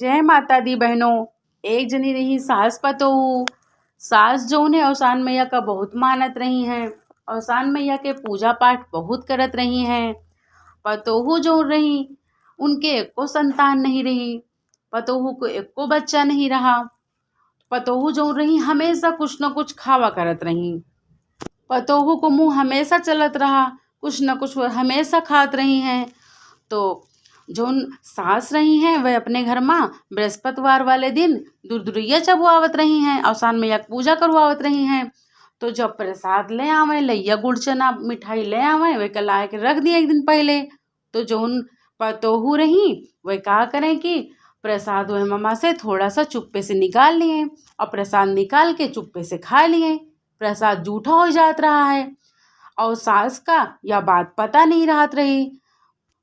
जय माता दी बहनों। एक जनी रही सास पतोहू। सास जौन है औसान मैया का बहुत मानत रही हैं। औसान मैया के पूजा पाठ बहुत करत रही हैं। पतोहू जो रही उनके एको संतान नहीं रही। पतोहू को एको बच्चा नहीं रहा। पतोहू जो रही हमेशा कुछ न कुछ खावा करत रही। पतोहू को मुंह हमेशा चलत रहा, कुछ न कुछ वह हमेशा खात रही हैं। तो जोन सास रही हैं वह अपने घर में बृहस्पतिवार वाले दिन दुर्दुरिया चबुआवत रही हैं, औसान मैया की पूजा करवावत रही हैं। तो जब प्रसाद ले आवे, लैया गुड़ चना मिठाई ले आवे, वे कल के रख दिए एक दिन पहले। तो जोन पतोहू रही वह का करें कि प्रसाद वह मम्मा से थोड़ा सा चुप्पे से निकाल लिए और प्रसाद निकाल के चुप्पे से खा लिए। प्रसाद जूठा हो जात रहा है और सास का यह बात पता नहीं रहत रही।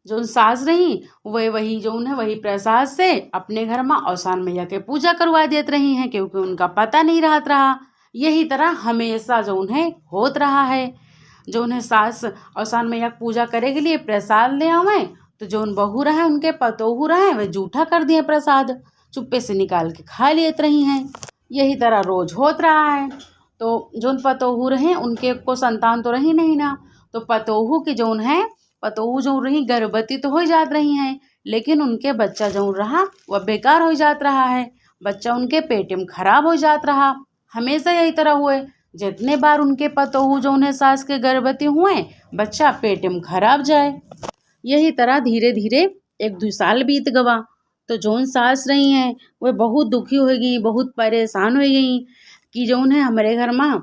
जो सास रही वह वही जो है वही प्रसाद से अपने घर में औसान मैया के पूजा करवा देते रही हैं, क्योंकि उनका पता नहीं रहत रहा। यही तरह हमेशा जो है होत रहा है। जो है सास औसान मैया की पूजा करे के लिए प्रसाद ले आवे, तो जो बहू रहे उनके पतोहू रहे वह जूठा कर दिए, प्रसाद चुप्पे से निकाल के खा लेते रही हैं। यही तरह रोज होत रहा है। तो जो पतोहू रहे उनके को संतान तो रही नहीं ना। तो पतोहू की जो है पतोहू जो रही गर्भवती तो हो जात रही हैं, लेकिन उनके बच्चा जो रहा वह बेकार हो जात रहा है। बच्चा उनके पेट में खराब हो जात रहा। हमेशा यही तरह हुए। जितने बार उनके पतोहू जो है सास के गर्भवती हुए, बच्चा पेट में खराब जाए। यही तरह धीरे धीरे 1-2 साल बीत गवा। तो जौन सास रही हैं वह बहुत दुखी हो गई, बहुत परेशान हो गई कि जौन है हमारे घर में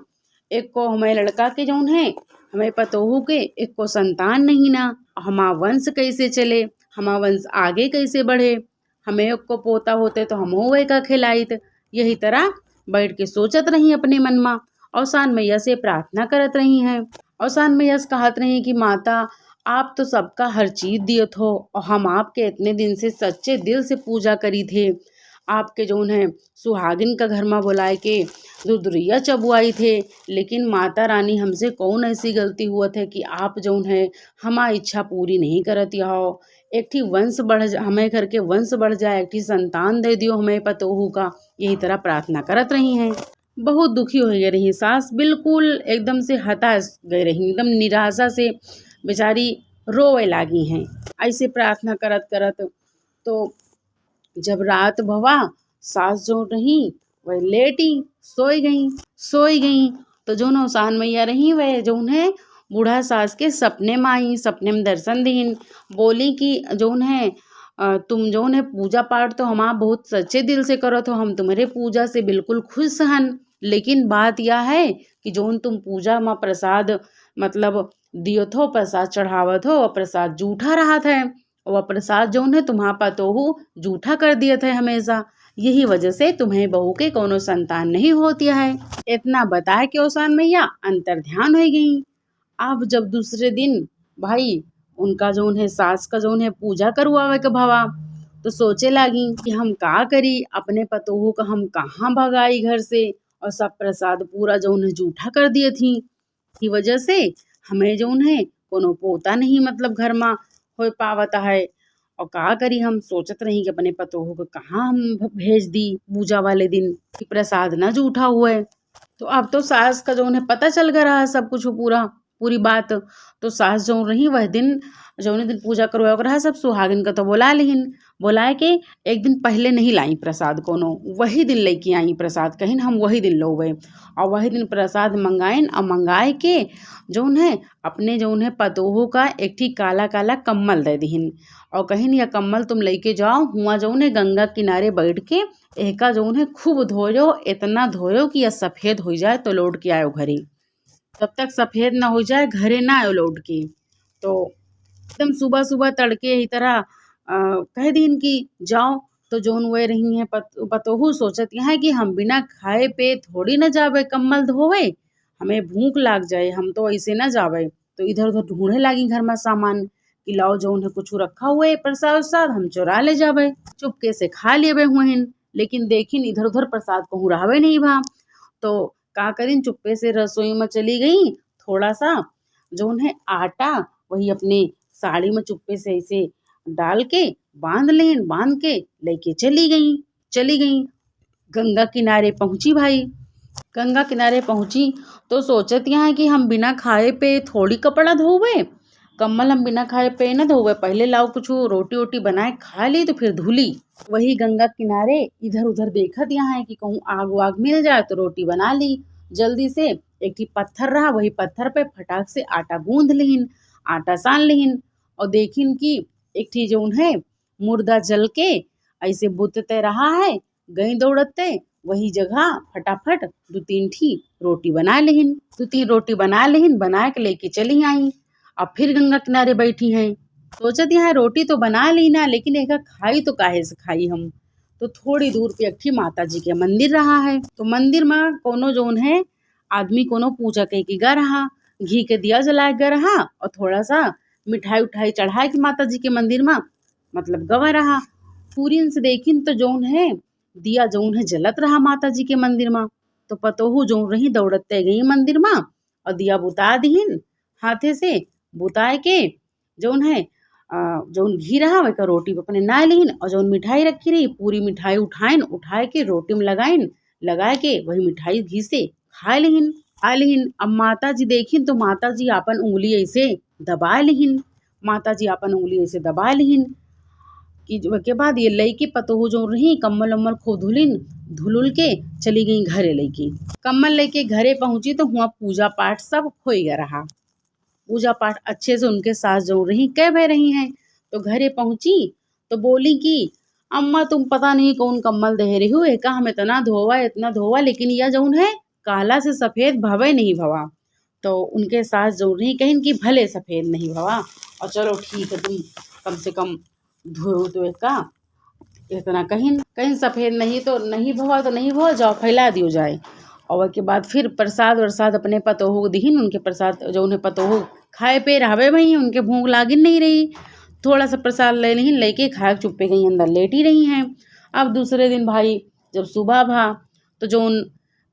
एक को हमारे लड़का के जौन है हमें पतोहू के एक को संतान नहीं ना। हमारा वंश कैसे चले, हमारा वंश आगे कैसे बढ़े। हमें एक को पोता होते तो हम वह का खिलाइत। यही तरह बैठ के सोचत रही अपने मन में। औसान मैया से प्रार्थना करत रही हैं। औसान मैया से कहत रही कि माता आप तो सबका हर चीज दियत हो और हम आपके इतने दिन से सच्चे दिल से पूजा करी थे। आपके जो है सुहागिन का घर में बुलाए के दुर्दुरिया चबुआई थे, लेकिन माता रानी हमसे कौन ऐसी गलती हुआ है कि आप जो है हमारी इच्छा पूरी नहीं करती हो। एक ठी वंश बढ़ हमें घर के वंश बढ़ जाए, एक ठी संतान दे दियो हमें पतोहू का। यही तरह प्रार्थना करत रही हैं। बहुत दुखी हो गई रही सास, बिल्कुल एकदम से हताश गई रही, एकदम निराशा से बेचारी रोवे लागी हैं। ऐसे प्रार्थना करत करत तो जब रात भवा सास जो रही वह लेटी सोई गई। तो जो औसान मैया रही वह जो है बूढ़ा सास के सपने में आई, सपने में दर्शन दीन। बोली कि जो है तुम जो है पूजा पाठ तो हमारा बहुत सच्चे दिल से करो तो हम तुम्हारे पूजा से बिल्कुल खुश हन, लेकिन बात यह है कि जो तुम पूजा में प्रसाद मतलब दियो थो, प्रसाद चढ़ावत हो, प्रसाद जूठा रहा था। वह प्रसाद जो है तुम्हारा पतोहू जूठा कर दिए थे हमेशा। यही वजह से तुम्हें बहू के कोनो संतान नहीं होती है। इतना बताए कि औसान मैया अंतर ध्यान हो गई। अब जब दूसरे दिन भाई उनका जो है सास का जो है पूजा करवावे के भवा, तो सोचे लगी कि हम का करी, अपने पतोहू का हम कहाँ भगाई घर से, और सब प्रसाद पूरा जो है जूठा कर दिए थी। की वजह से हमें जो है कोनो पोता नहीं मतलब घर में हो पावता है। और का करी, हम सोचत रही कि अपने पतोहू को कहाँ हम भेज दी पूजा वाले दिन कि प्रसाद ना जूठा हुए। तो अब तो सास का जो है पता चल गया सब कुछ पूरी बात। तो सास जो रही वह दिन जो दिन पूजा करवा रहा सब सुहागिन का तो बुला लिहिन। बुलाए के एक दिन पहले नहीं लाई प्रसाद कोनो, वही दिन लेके आई प्रसाद, कहीं हम वही दिन लोगे और वही दिन प्रसाद मंगाइन। और मंगाए के जो है अपने जो है पतोहू का एक ठी काला काला कम्मल दे दीहिन और कहीं यह कम्मल तुम लेके जाओ, हुआ जो है गंगा किनारे बैठ के एका जो है खूब धोयो, इतना धोयो कि यह सफ़ेद हो जाए तो लौट के आयो घरे। तब तक सफ़ेद ना हो जाए घरे ना आयो लौट के। तो एकदम सुबह सुबह तड़के ही तरह कह दिन कि जाओ। तो जोन वे रही हैं पतोहू सोचत है कि हम बिना खाए पे थोड़ी ना जावे कम्मल धोवे, हमें भूख लाग जाए, हम तो ऐसे ना जावे। तो इधर उधर ढूंढे लागी घर में सामान कि लाओ जो है कुछ रखा हुआ है प्रसाद उसाद, हम चुरा ले जावे। चुपके से खा लेवे हुए, लेकिन देखिन इधर उधर प्रसाद कहूँ रहवे नहीं भा। तो का करीन चुप्पे से रसोई में चली गई, थोड़ा सा जो है आटा वही अपने साड़ी में चुप्पे से ऐसे डाल के बांध लेन, बांध के लेके चली गई। गंगा किनारे पहुंची भाई। गंगा किनारे पहुंची तो सोचत यहाँ है कि हम बिना खाए पे थोड़ी कपड़ा धोवे। कम्मल हम बिना खाए पे न धोवे, पहले लाओ कुछ रोटी वोटी बनाए खा ली तो फिर धुली। वही गंगा किनारे इधर उधर देखत यहाँ है कि कहूँ आग वाग मिल जाए तो रोटी बना ली। जल्दी से एक ठी पत्थर रहा, वही पत्थर पे फटाक से आटा गूंद लीन, आटा सान लीन और देखिन कि एक ठी जौन है मुर्दा जल के ऐसे बुतते रहा है। गई दौड़ते वही जगह फटाफट 2-3 ठी रोटी बना लेहिन। 2-3 रोटी बना लेहिन, बना के लेके चली आई। अब फिर गंगा किनारे बैठी हैं। सोचत यहाँ रोटी तो बना ली ना, लेकिन एक खाई तो काहे से खाई हम। तो थोड़ी दूर पे एक ठी माता जी के मंदिर रहा है। तो मंदिर में कोनो जौन है आदमी कोनो पूजा कई के गा रहा, घी के दिया जलाए गा रहा और थोड़ा सा मिठाई उठाई चढ़ाए के माता जी के मंदिर में मतलब गवा रहा। पूरीन से देखिन तो जौन है दिया जौन है जलत रहा माता जी के मंदिर में। तो पतोहू जौन रही दौड़ते गई मंदिर में और दिया बुता दीन हाथे से, बुताए के जौन है जौन घी रहा वह का रोटी पे अपने ना लीन और जौन मिठाई रखी रही पूरी मिठाई उठाए के रोटी में लगाए के वही मिठाई घी से खा लीन। अब माता जी देखिन तो माता जी अपन उंगली ऐसे दबा लीन। माता जी अपन उंगली ऐसे दबा लीन कि के बाद ये लईकी पतोहू जो रही कम्मल उम्मल खूब धुलुल के चली गई घरे। लईकी कम्मल लेके घरे पहुंची तो हुआ पूजा पाठ सब हो गया रहा। पूजा पाठ अच्छे से उनके सास जो रही कह बह रही हैं। तो घरे पहुंची तो बोली कि अम्मा तुम पता नहीं कौन कम्मल दे रही हो, एका हम इतना धोवा लेकिन यह जौन है काला से सफेद भवे नहीं भवा। तो उनके सास जो रही कहीं कि भले सफेद नहीं भवा और चलो ठीक है तुम कम से कम धो तो का इतना कहीं सफेद नहीं तो नहीं भवा जाओ फैला दियो जाए। और के बाद फिर प्रसाद वरसाद अपने पतोहू दीहिन। उनके प्रसाद जो उन्हें पतोहू खाए पे रहवे वहीं उनके भूख लागिन नहीं रही। थोड़ा सा प्रसाद ले लीन, लेके खाए चुप्पे गई अंदर लेटी रही हैं। अब दूसरे दिन भाई जब सुबह भा तो जो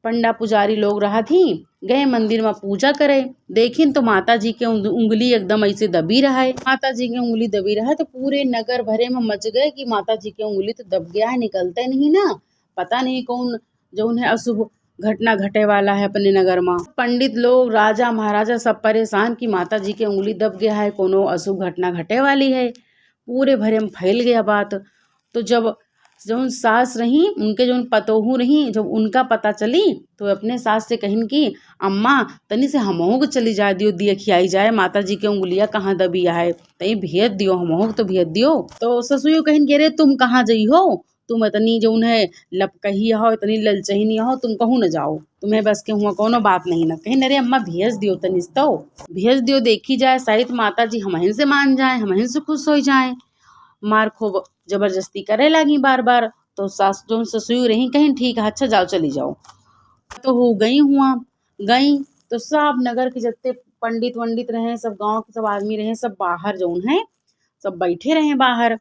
पंडा पुजारी लोग रहा थी गए मंदिर में पूजा करे। देखिन तो माता जी के उंगली एकदम ऐसे दबी रहा है। माता जी की उंगली दबी रहा है तो पूरे नगर भरे में मच गए कि माता जी की उंगली तो दब गया है, निकलते नहीं ना। पता नहीं कौन जो उन्हें अशुभ घटना घटे वाला है अपने नगर में। पंडित लोग राजा महाराजा सब परेशान कि माता जी की उंगली दब गया है, कोनो अशुभ घटना घटे वाली है। पूरे भरे में फैल गया बात। तो जब जौन सास रही उनके जौन पतोहू रही जब उनका पता चली तो अपने सास से कहिन कि अम्मा तनी से हमहू को चली जाए दियो, दिया खियाई जाए माता जी के उंगलियां कहाँ दबिया है, तई भेज दियो, हमहू तो भेज दियो। तो ससुयो कहिन कि अरे तुम कहाँ जई हो, तुम इतनी जौन है लपकही हो, इतनी ललचही हो, तुम कहूँ न जाओ, तुम्हें बस के हुआ कोनो बात नहीं न। कहीं अरे अम्मा भेज दियो, तनिस तो भेज दियो, देखी जाए शायद माता जी हमहिन से मान जाए, हमहिन से खुश हो जाए। मार खूब जबरदस्ती करे लगी बार बार। तो सास जो ससुर रही कहीं ठीक है अच्छा जाओ चली जाओ। तो हो गई तो सब नगर के जितने पंडित वंडित रहे, सब गांव के सब आदमी रहे, सब बाहर जौन है सब बैठे रहे, बाहर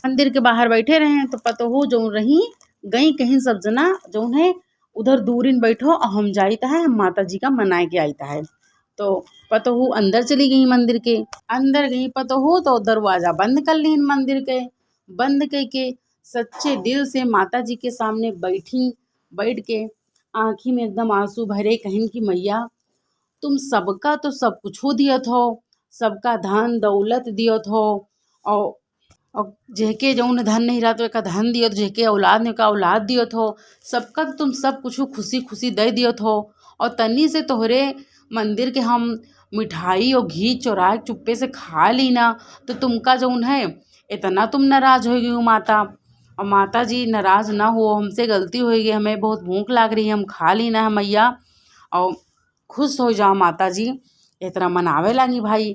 मंदिर के बाहर बैठे रहे। तो पतोहू जौन रही गई कहीं सब जना जौन है उधर दूरिन बैठो और हम जाता है, हम माता जी का मनाए के आईता है। तो पतोहू अंदर चली गई, मंदिर के अंदर गई पतोहू तो दरवाजा बंद कर ली मंदिर के। बंद के सच्चे दिल से माता जी के सामने बैठ के आँखी में एकदम आंसू भरे कहिन कि मैया तुम सबका तो सब कुछ दियत हो, सबका धन दौलत दियत हो और जेके जौन धन नहीं रहा तो एक धन दियत, जेके औलाद ने का औलाद दियत हो, सबका तो तुम सब कुछ खुशी खुशी दे दियत हो। और तनी से तोहरे मंदिर के हम मिठाई और घी चोरा चुप्पे से खा ली ना तो तुमका जौन है इतना तुम नाराज हो गई हो माता। और माता जी नाराज ना हो, हमसे गलती हो गई, हमें बहुत भूख लग रही है, हम खा ली ना है मैया और खुश हो जाओ माता जी, इतना मनावे लगी भाई।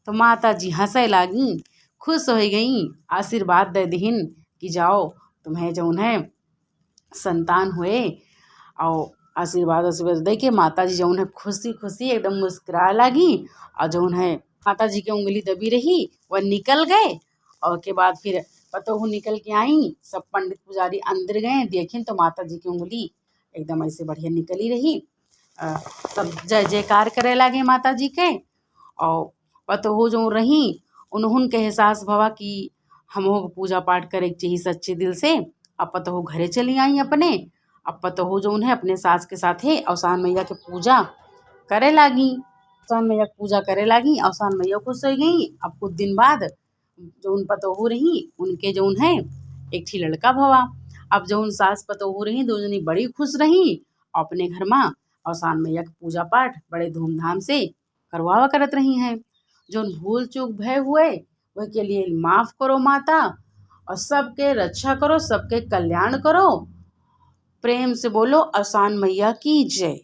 तो माता जी हंसे लगी, खुश हो गई, आशीर्वाद दे दीन कि जाओ तुम्हें जौन है संतान हुए। और आशीर्वाद दे के माता जी जौन है खुशी खुशी एकदम मुस्कुरा लगी। और जौन है माता जी की उंगली दबी रही वह निकल गए। और के बाद फिर पतोहू निकल के आई, सब पंडित पुजारी अंदर गए, देखें तो माता जी की उंगली एकदम ऐसे बढ़िया निकली रही। सब जय जयकार करे लगे माता जी के। और पतोहू जो रही उन्होंने के एहसास भवा कि हमहू पूजा पाठ करे के चाहिए सच्चे दिल से। अब पतोहू घरे चली आई अपने। अब पतोहू जौन है अपने सास के साथे औसान मैया के पूजा करे लागी। औसान मैया के पूजा करे लागी। औसान मैया खुश हो गई। अब कुछ दिन बाद जौन पतोहू रही उनके जौन है एक ठी लड़का भवा। अब जौन सास पतोहू रही दोनों बड़ी खुश रही। अपने घर में औसान मैया के पूजा पाठ बड़े धूमधाम से करवावा करत रही हैं। जौन भूल चूक भय हुए वह के लिए माफ करो माता, और सबके रक्षा करो, सबके कल्याण करो। प्रेम से बोलो औसान मैया की जय।